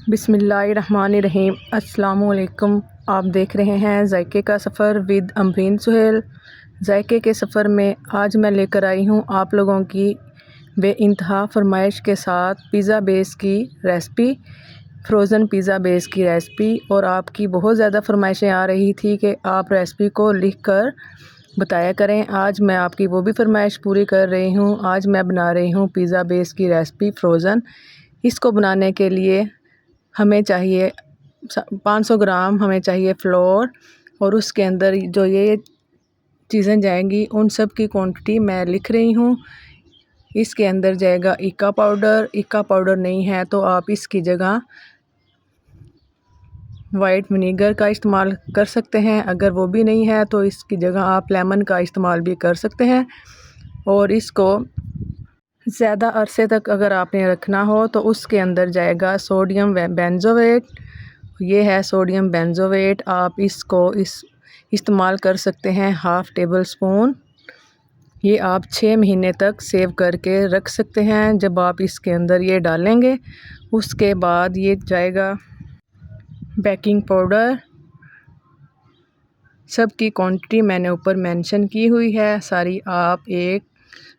बिस्मिल्लाहिर्रहमानिर्रहीम। अस्सलामुअलैकुम। आप देख रहे हैं जायके का सफ़र विद अमरीन सुहेल। जायके के सफ़र में आज मैं लेकर आई हूँ आप लोगों की बेइंतहा फरमाइश के साथ पिज़्ज़ा बेस की रेसिपी, फ्रोज़न पिज़्ज़ा बेस की रेसिपी। और आपकी बहुत ज़्यादा फरमाइशें आ रही थी कि आप रेसिपी को लिख कर बताया करें। आज मैं आपकी वो भी फरमाइश पूरी कर रही हूँ। आज मैं बना रही हूँ पिज़्ज़ा बेस की रेसिपी फ्रोज़न। इसको बनाने के लिए हमें चाहिए 500 ग्राम हमें चाहिए फ्लोर, और उसके अंदर जो ये चीज़ें जाएंगी उन सब की क्वांटिटी मैं लिख रही हूँ। इसके अंदर जाएगा इक्का पाउडर। इक्का पाउडर नहीं है तो आप इसकी जगह वाइट विनीगर का इस्तेमाल कर सकते हैं। अगर वो भी नहीं है तो इसकी जगह आप लेमन का इस्तेमाल भी कर सकते हैं। और इसको ज़्यादा अरसे तक अगर आपने रखना हो तो उसके अंदर जाएगा सोडियम बेंजोएट। ये है सोडियम बेंजोएट। आप इसको इस्तेमाल कर सकते हैं हाफ़ टेबल स्पून। ये आप 6 महीने तक सेव करके रख सकते हैं जब आप इसके अंदर ये डालेंगे। उसके बाद ये जाएगा बेकिंग पाउडर। सब की क्वांटिटी मैंने ऊपर मेंशन की हुई है, सारी आप एक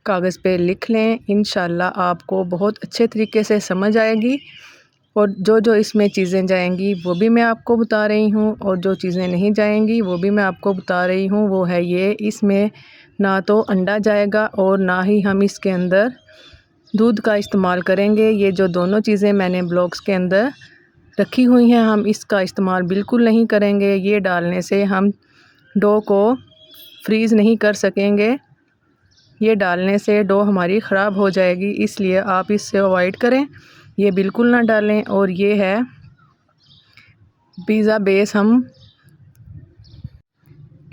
कागज़ पे लिख लें। इंशाल्लाह आपको बहुत अच्छे तरीके से समझ आएगी। और जो जो इसमें चीज़ें जाएंगी वो भी मैं आपको बता रही हूँ, और जो चीज़ें नहीं जाएंगी वो भी मैं आपको बता रही हूँ। वो है ये, इसमें ना तो अंडा जाएगा और ना ही हम इसके अंदर दूध का इस्तेमाल करेंगे। ये जो दोनों चीज़ें मैंने ब्लॉक्स के अंदर रखी हुई हैं, हम इसका इस्तेमाल बिल्कुल नहीं करेंगे। ये डालने से हम डो को फ्रीज़ नहीं कर सकेंगे। ये डालने से डो हमारी ख़राब हो जाएगी, इसलिए आप इससे अवॉइड करें, ये बिल्कुल ना डालें। और ये है पिज़्ज़ा बेस। हम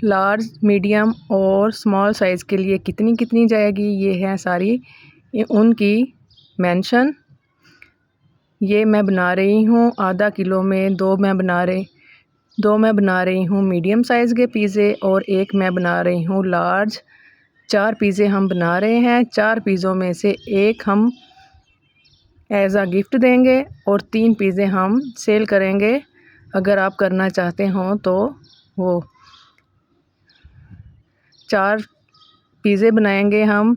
लार्ज, मीडियम और स्मॉल साइज़ के लिए कितनी कितनी जाएगी ये है सारी उनकी मेंशन। ये मैं बना रही हूँ आधा किलो में दो मैं बना रही हूँ मीडियम साइज़ के पिज़्ज़े, और एक मैं बना रही हूँ लार्ज। 4 पिज़्ज़े हम बना रहे हैं। 4 पिज़्ज़ों में से एक हम एज़ आ गिफ्ट देंगे और 3 पिज़्ज़े हम सेल करेंगे। अगर आप करना चाहते हो तो वो 4 पिज़्ज़े बनाएंगे हम,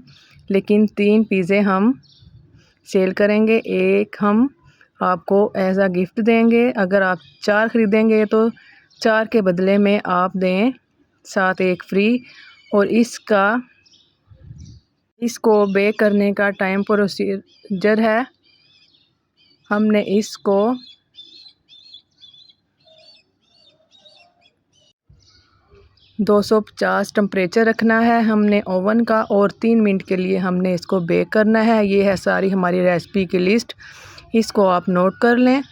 लेकिन 3 पिज़्ज़े हम सेल करेंगे। एक हम आपको एज़ आ गिफ्ट देंगे। अगर आप 4 ख़रीदेंगे तो 4 के बदले में आप दें साथ एक फ्री। और इसको बेक करने का टाइम प्रोसीजर है, हमने इसको 250 टेम्परेचर रखना है हमने ओवन का, और 3 मिनट के लिए हमने इसको बेक करना है। ये है सारी हमारी रेसिपी की लिस्ट, इसको आप नोट कर लें।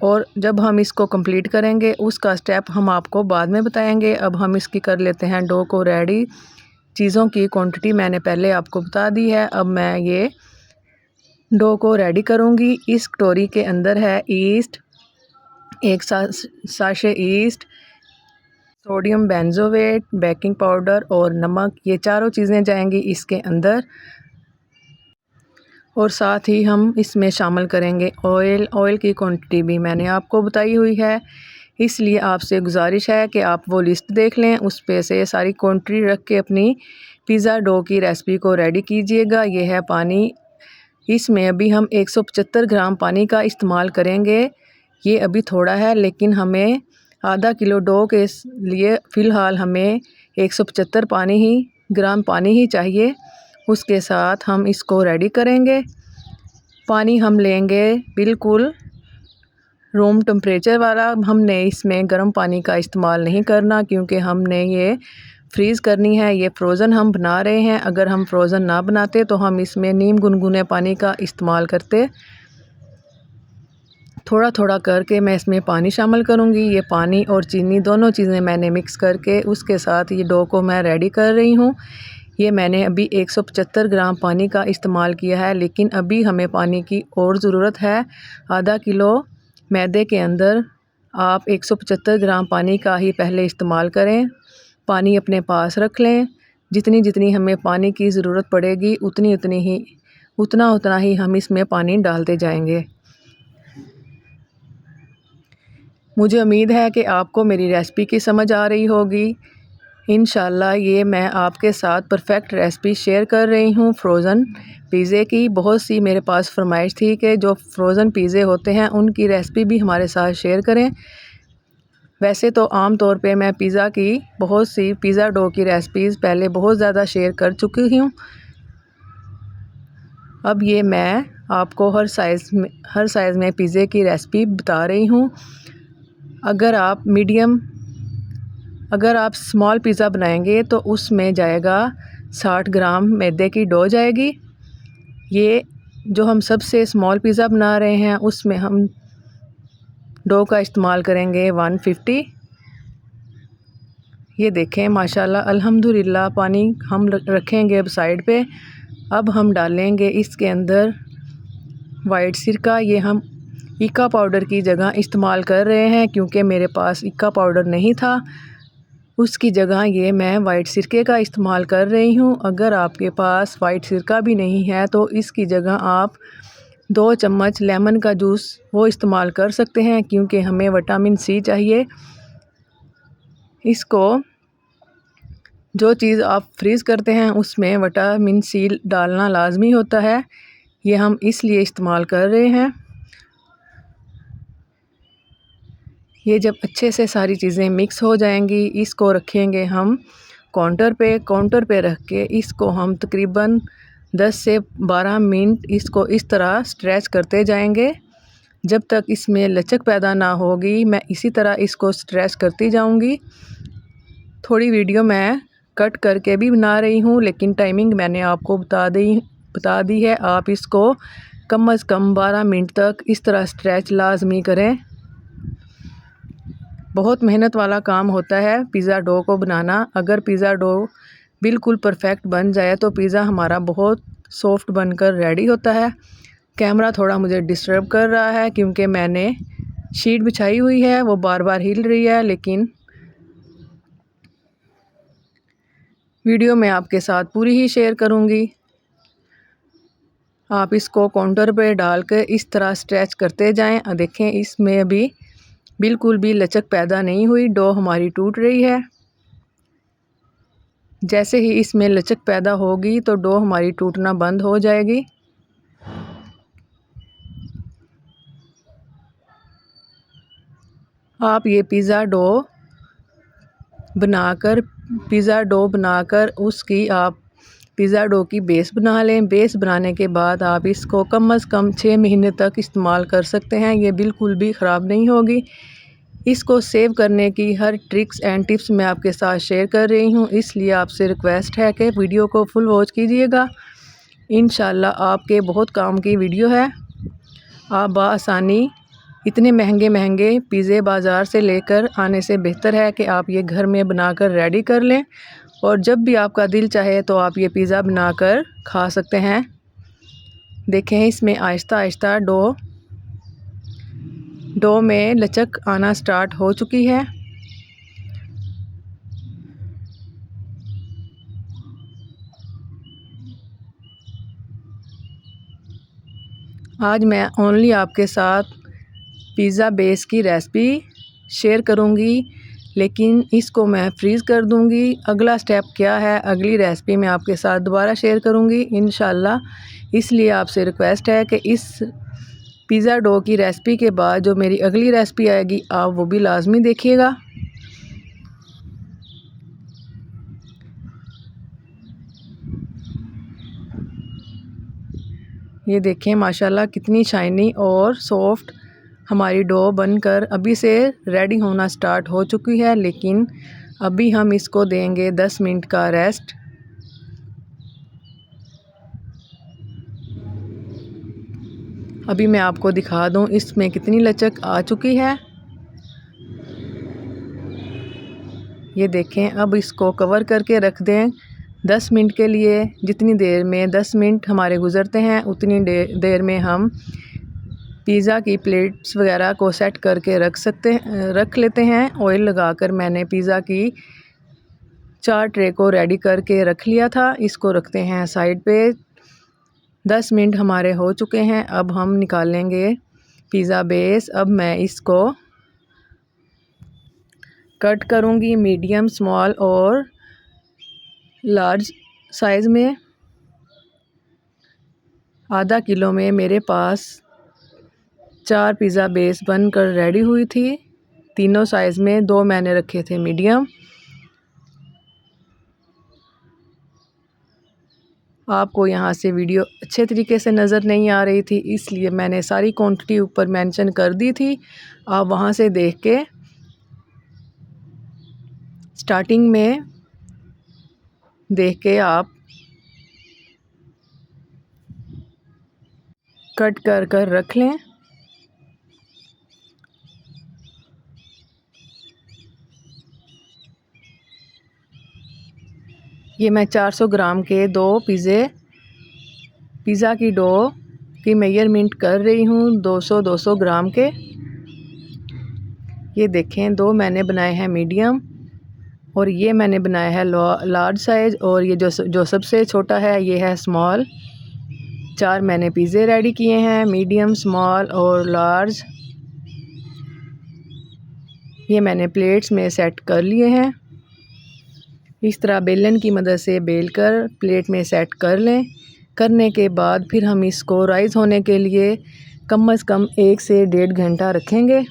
और जब हम इसको कंप्लीट करेंगे उसका स्टेप हम आपको बाद में बताएंगे। अब हम इसकी कर लेते हैं डो को रेडी। चीज़ों की क्वांटिटी मैंने पहले आपको बता दी है। अब मैं ये डो को रेडी करूँगी। इस कटोरी के अंदर है ईस्ट, एक sachet east, sodium benzoate, baking powder और नमक। ये चारों चीज़ें जाएंगी इसके अंदर। और साथ ही हम इसमें शामिल करेंगे ऑयल। ऑयल की क्वांटिटी भी मैंने आपको बताई हुई है, इसलिए आपसे गुजारिश है कि आप वो लिस्ट देख लें, उस पे से सारी क्वांटिटी रख के अपनी पिज़्ज़ा डो की रेसिपी को रेडी कीजिएगा। ये है पानी। इसमें अभी हम 175 ग्राम पानी का इस्तेमाल करेंगे। ये अभी थोड़ा है, लेकिन हमें आधा किलो डो के लिए फ़िलहाल हमें 175 ग्राम पानी ही चाहिए। उसके साथ हम इसको रेडी करेंगे। पानी हम लेंगे बिल्कुल रूम टेम्परेचर वाला। हमने इसमें गर्म पानी का इस्तेमाल नहीं करना, क्योंकि हमने ये फ्रीज़ करनी है। ये फ्रोज़न हम बना रहे हैं। अगर हम फ्रोज़न ना बनाते तो हम इसमें नीम गुनगुने पानी का इस्तेमाल करते। थोड़ा थोड़ा करके मैं इसमें पानी शामिल करूँगी। ये पानी और चीनी दोनों चीज़ें मैंने मिक्स करके उसके साथ ये डो को मैं रेडी कर रही हूँ। ये मैंने अभी 175 ग्राम पानी का इस्तेमाल किया है, लेकिन अभी हमें पानी की और ज़रूरत है। आधा किलो मैदे के अंदर आप 175 ग्राम पानी का ही पहले इस्तेमाल करें। पानी अपने पास रख लें। जितनी जितनी हमें पानी की ज़रूरत पड़ेगी उतना उतना ही हम इसमें पानी डालते जाएंगे। मुझे उम्मीद है कि आपको मेरी रेसिपी की समझ आ रही होगी। इंशाल्लाह ये मैं आपके साथ परफेक्ट रेसिपी शेयर कर रही हूँ फ्रोज़न पिज़्ज़े की। बहुत सी मेरे पास फरमाइश थी कि जो फ्रोज़न पिज़्ज़े होते हैं उनकी रेसिपी भी हमारे साथ शेयर करें। वैसे तो आम तौर पे मैं पिज़्ज़ा की बहुत सी पिज़्ज़ा डो की रेसिपीज़ पहले बहुत ज़्यादा शेयर कर चुकी हूँ। अब ये मैं आपको हर साइज़ में पिज़्ज़े की रेसिपी बता रही हूँ। अगर आप स्मॉल पिज़्ज़ा बनाएंगे तो उसमें जाएगा 60 ग्राम मैदे की डो जाएगी। ये जो हम सबसे स्मॉल पिज़्ज़ा बना रहे हैं उसमें हम डो का इस्तेमाल करेंगे 150। ये देखें माशाल्लाह अल्हम्दुलिल्लाह पानी हम रखेंगे अब साइड पे। अब हम डालेंगे इसके अंदर वाइट सिरका। ये हम इक्का पाउडर की जगह इस्तेमाल कर रहे हैं क्योंकि मेरे पास इक्का पाउडर नहीं था। उसकी जगह ये मैं वाइट सिरके का इस्तेमाल कर रही हूँ। अगर आपके पास वाइट सिरका भी नहीं है तो इसकी जगह आप 2 चम्मच लेमन का जूस वो इस्तेमाल कर सकते हैं क्योंकि हमें विटामिन सी चाहिए। इसको जो चीज़ आप फ्रीज़ करते हैं उसमें विटामिन सी डालना लाजमी होता है। ये हम इसलिए इस्तेमाल कर रहे हैं। ये जब अच्छे से सारी चीज़ें मिक्स हो जाएंगी इसको रखेंगे हम काउंटर पे रख के इसको हम तकरीबन 10 से 12 मिनट इसको इस तरह स्ट्रेच करते जाएंगे जब तक इसमें लचक पैदा ना होगी। मैं इसी तरह इसको स्ट्रेच करती जाऊंगी। थोड़ी वीडियो मैं कट करके भी बना रही हूँ लेकिन टाइमिंग मैंने आपको बता दी है। आप इसको कम से कम 12 मिनट तक इस तरह स्ट्रेच लाजमी करें। बहुत मेहनत वाला काम होता है पिज़्ज़ा डो को बनाना। अगर पिज़्ज़ा डो बिल्कुल परफेक्ट बन जाए तो पिज़्ज़ा हमारा बहुत सॉफ्ट बनकर रेडी होता है। कैमरा थोड़ा मुझे डिस्टर्ब कर रहा है क्योंकि मैंने शीट बिछाई हुई है, वो बार बार हिल रही है, लेकिन वीडियो मैं आपके साथ पूरी ही शेयर करूँगी। आप इसको काउंटर पे डाल कर इस तरह स्ट्रेच करते जाएं। देखें इसमें अभी बिल्कुल भी लचक पैदा नहीं हुई, डो हमारी टूट रही है। जैसे ही इसमें लचक पैदा होगी तो डो हमारी टूटना बंद हो जाएगी। आप ये पिज़्ज़ा डो बनाकर उसकी आप पिज़्ज़ा डो की बेस बना लें। बेस बनाने के बाद आप इसको कम से कम 6 महीने तक इस्तेमाल कर सकते हैं। ये बिल्कुल भी ख़राब नहीं होगी। इसको सेव करने की हर ट्रिक्स एंड टिप्स मैं आपके साथ शेयर कर रही हूँ, इसलिए आपसे रिक्वेस्ट है कि वीडियो को फुल वॉच कीजिएगा। इंशाल्लाह आपके बहुत काम की वीडियो है। आप बआसानी इतने महंगे पिज़्ज़े बाज़ार से लेकर आने से बेहतर है कि आप ये घर में बनाकर रेडी कर लें और जब भी आपका दिल चाहे तो आप ये पिज़्ज़ा बनाकर खा सकते हैं। देखें इसमें आहिस्ता आहिस्ता डो में लचक आना स्टार्ट हो चुकी है। आज मैं ओनली आपके साथ पिज़्ज़ा बेस की रेसिपी शेयर करूंगी, लेकिन इसको मैं फ्रीज़ कर दूंगी। अगला स्टेप क्या है, अगली रेसिपी मैं आपके साथ दोबारा शेयर करूंगी इंशाल्लाह। इसलिए आपसे रिक्वेस्ट है कि इस पिज़्ज़ा डो की रेसिपी के बाद जो मेरी अगली रेसिपी आएगी आप वो भी लाजमी देखिएगा। ये देखें माशाल्लाह कितनी शाइनी और सॉफ्ट हमारी डो बनकर अभी से रेडी होना स्टार्ट हो चुकी है, लेकिन अभी हम इसको देंगे 10 मिनट का रेस्ट। अभी मैं आपको दिखा दूं इसमें कितनी लचक आ चुकी है। ये देखें, अब इसको कवर करके रख दें 10 मिनट के लिए। जितनी देर में 10 मिनट हमारे गुज़रते हैं उतनी देर में हम पिज़्ज़ा की प्लेट्स वगैरह को सेट करके रख लेते हैं। ऑयल लगाकर मैंने पिज़्ज़ा की 4 ट्रे को रेडी करके रख लिया था। इसको रखते हैं साइड पे। 10 मिनट हमारे हो चुके हैं। अब हम निकालेंगे पिज़्ज़ा बेस। अब मैं इसको कट करूँगी मीडियम, स्मॉल और लार्ज साइज़ में। आधा किलो में मेरे पास 4 पिज़्ज़ा बेस बनकर रेडी हुई थी। तीनों साइज़ में, 2 मैंने रखे थे मीडियम। आपको यहाँ से वीडियो अच्छे तरीके से नज़र नहीं आ रही थी, इसलिए मैंने सारी क्वांटिटी ऊपर मेंशन कर दी थी। आप वहाँ से देख के स्टार्टिंग में देख के आप कट कर रख लें। ये मैं 400 ग्राम के 2 पिज़्ज़ा की डो की मेजरमेंट कर रही हूँ, 200 ग्राम के। ये देखें, 2 मैंने बनाए हैं मीडियम और ये मैंने बनाया है लार्ज साइज़, और ये जो सबसे छोटा है ये है स्मॉल। 4 मैंने पिज़्ज़े रेडी किए हैं, मीडियम, स्मॉल और लार्ज। ये मैंने प्लेट्स में सेट कर लिए हैं। इस तरह बेलन की मदद से बेलकर प्लेट में सेट कर लें। करने के बाद फिर हम इसको राइज़ होने के लिए कम से कम 1 से 1.5 घंटा रखेंगे।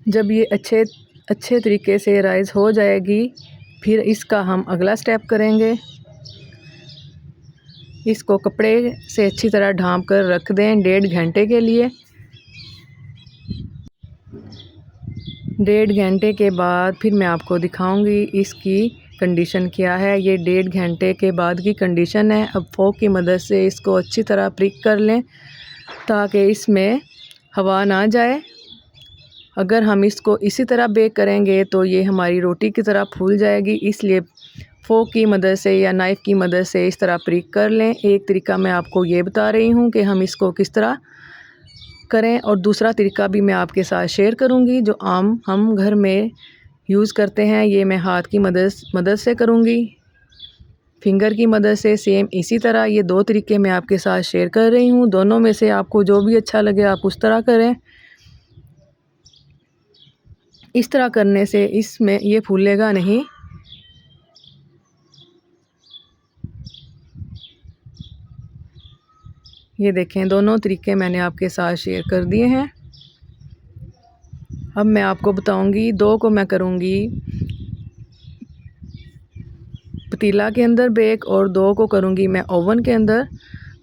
जब ये अच्छे तरीके से राइज़ हो जाएगी, फिर इसका हम अगला स्टेप करेंगे। इसको कपड़े से अच्छी तरह ढाँप कर रख दें 1.5 घंटे के लिए। 1.5 घंटे के बाद फिर मैं आपको दिखाऊंगी इसकी कंडीशन क्या है। ये 1.5 घंटे के बाद की कंडीशन है। अब फोक की मदद से इसको अच्छी तरह प्रिक कर लें ताकि इसमें हवा ना जाए। अगर हम इसको इसी तरह बेक करेंगे तो ये हमारी रोटी की तरह फूल जाएगी, इसलिए फोक की मदद से या नाइफ़ की मदद से इस तरह प्रिक कर लें। एक तरीका मैं आपको ये बता रही हूँ कि हम इसको किस तरह करें, और दूसरा तरीका भी मैं आपके साथ शेयर करूँगी जो आम हम घर में यूज़ करते हैं। ये मैं हाथ की मदद से करूँगी, फिंगर की मदद से। सेम इसी तरह ये 2 तरीके मैं आपके साथ शेयर कर रही हूँ। दोनों में से आपको जो भी अच्छा लगे आप उस तरह करें। इस तरह करने से इसमें ये फूलेगा नहीं। ये देखें, दोनों तरीके मैंने आपके साथ शेयर कर दिए हैं। अब मैं आपको बताऊंगी, 2 को मैं करूंगी पतीला के अंदर बेक और 2 को करूंगी मैं ओवन के अंदर,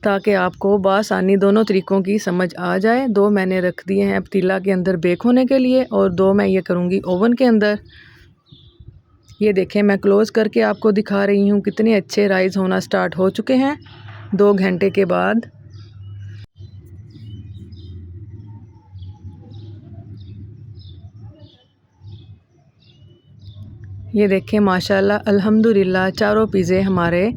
ताकि आपको बआसानी दोनों तरीक़ों की समझ आ जाए। 2 मैंने रख दिए हैं पतीला के अंदर बेक होने के लिए और 2 मैं ये करूंगी ओवन के अंदर। ये देखें, मैं क्लोज़ करके आपको दिखा रही हूँ कितने अच्छे राइज़ होना स्टार्ट हो चुके हैं 2 घंटे के बाद। ये देखें, माशाल्लाह अल्हम्दुलिल्लाह चारों पिज़्ज़े हमारे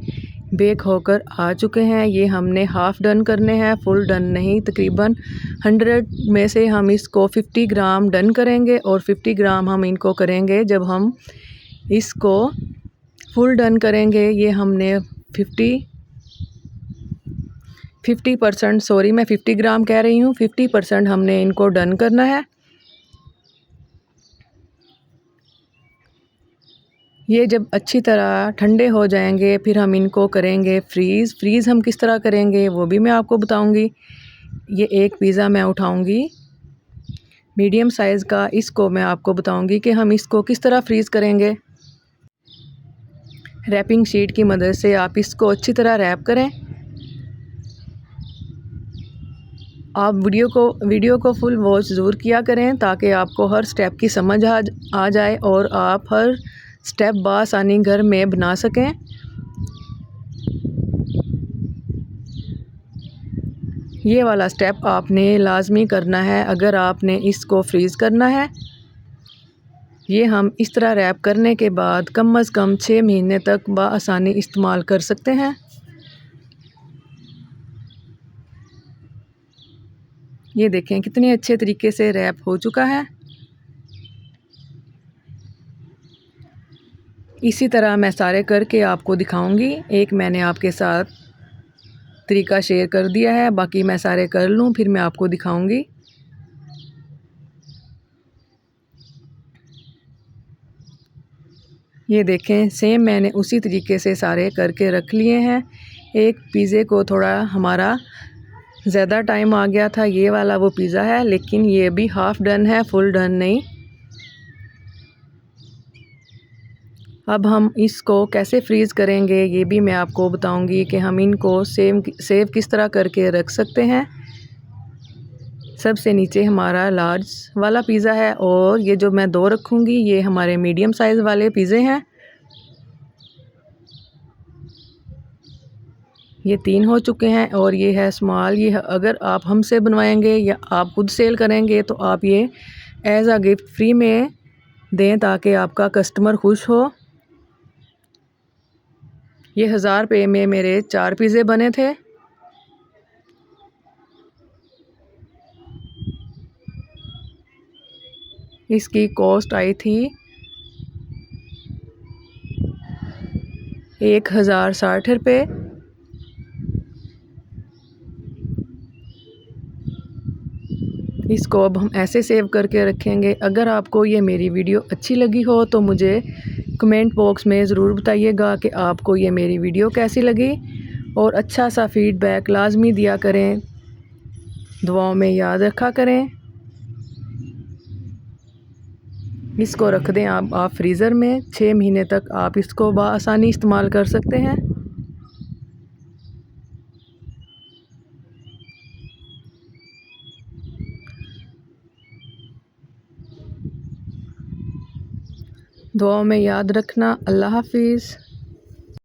बेक होकर आ चुके हैं। ये हमने हाफ़ डन करने हैं, फुल डन नहीं। तकरीबन 100 में से हम इसको 50 ग्राम डन करेंगे और 50 ग्राम हम इनको करेंगे जब हम इसको फुल डन करेंगे। ये हमने 50% सॉरी, मैं 50 ग्राम कह रही हूँ, 50% हमने इनको डन करना है। ये जब अच्छी तरह ठंडे हो जाएंगे फिर हम इनको करेंगे फ्रीज़ हम किस तरह करेंगे वो भी मैं आपको बताऊंगी। ये एक पिज़्ज़ा मैं उठाऊंगी मीडियम साइज़ का, इसको मैं आपको बताऊंगी कि हम इसको किस तरह फ्रीज़ करेंगे। रैपिंग शीट की मदद से आप इसको अच्छी तरह रैप करें। आप वीडियो को फुल वॉच ज़रूर किया करें ताकि आपको हर स्टेप की समझ आ जाए और आप हर स्टेप बआसानी घर में बना सकें। ये वाला स्टेप आपने लाजमी करना है अगर आपने इसको फ्रीज़ करना है। ये हम इस तरह रैप करने के बाद कम से कम 6 महीने तक बआसानी इस्तेमाल कर सकते हैं। ये देखें कितने अच्छे तरीके से रैप हो चुका है। इसी तरह मैं सारे करके आपको दिखाऊंगी। एक मैंने आपके साथ तरीका शेयर कर दिया है। बाकी मैं सारे कर लूँ फिर मैं आपको दिखाऊंगी। ये देखें, सेम मैंने उसी तरीके से सारे करके रख लिए हैं। एक पिज़्ज़े को थोड़ा हमारा ज़्यादा टाइम आ गया था, ये वाला वो पिज़्ज़ा है, लेकिन ये भी हाफ़ डन है, फुल डन नहीं। अब हम इसको कैसे फ्रीज़ करेंगे ये भी मैं आपको बताऊंगी कि हम इनको सेव किस तरह करके रख सकते हैं। सबसे नीचे हमारा लार्ज वाला पिज़्ज़ा है और ये जो मैं 2 रखूँगी ये हमारे मीडियम साइज़ वाले पिज़्ज़े हैं। ये 3 हो चुके हैं और ये है स्मॉल। ये अगर आप हमसे बनवाएंगे या आप खुद सेल करेंगे तो आप ये एज़ अ गिफ्ट फ्री में दें ताकि आपका कस्टमर खुश हो। ये 1000 रुपये में मेरे 4 पिज़्ज़े बने थे। इसकी कॉस्ट आई थी 1060 रुपये। इसको अब हम ऐसे सेव करके रखेंगे। अगर आपको ये मेरी वीडियो अच्छी लगी हो तो मुझे कमेंट बॉक्स में ज़रूर बताइएगा कि आपको ये मेरी वीडियो कैसी लगी और अच्छा सा फीडबैक लाजमी दिया करें। दुआओं में याद रखा करें। इसको रख दें आप फ्रीज़र में, 6 महीने तक आप इसको बआसानी इस्तेमाल कर सकते हैं। दुआओं में याद रखना। अल्लाह हाफिज़।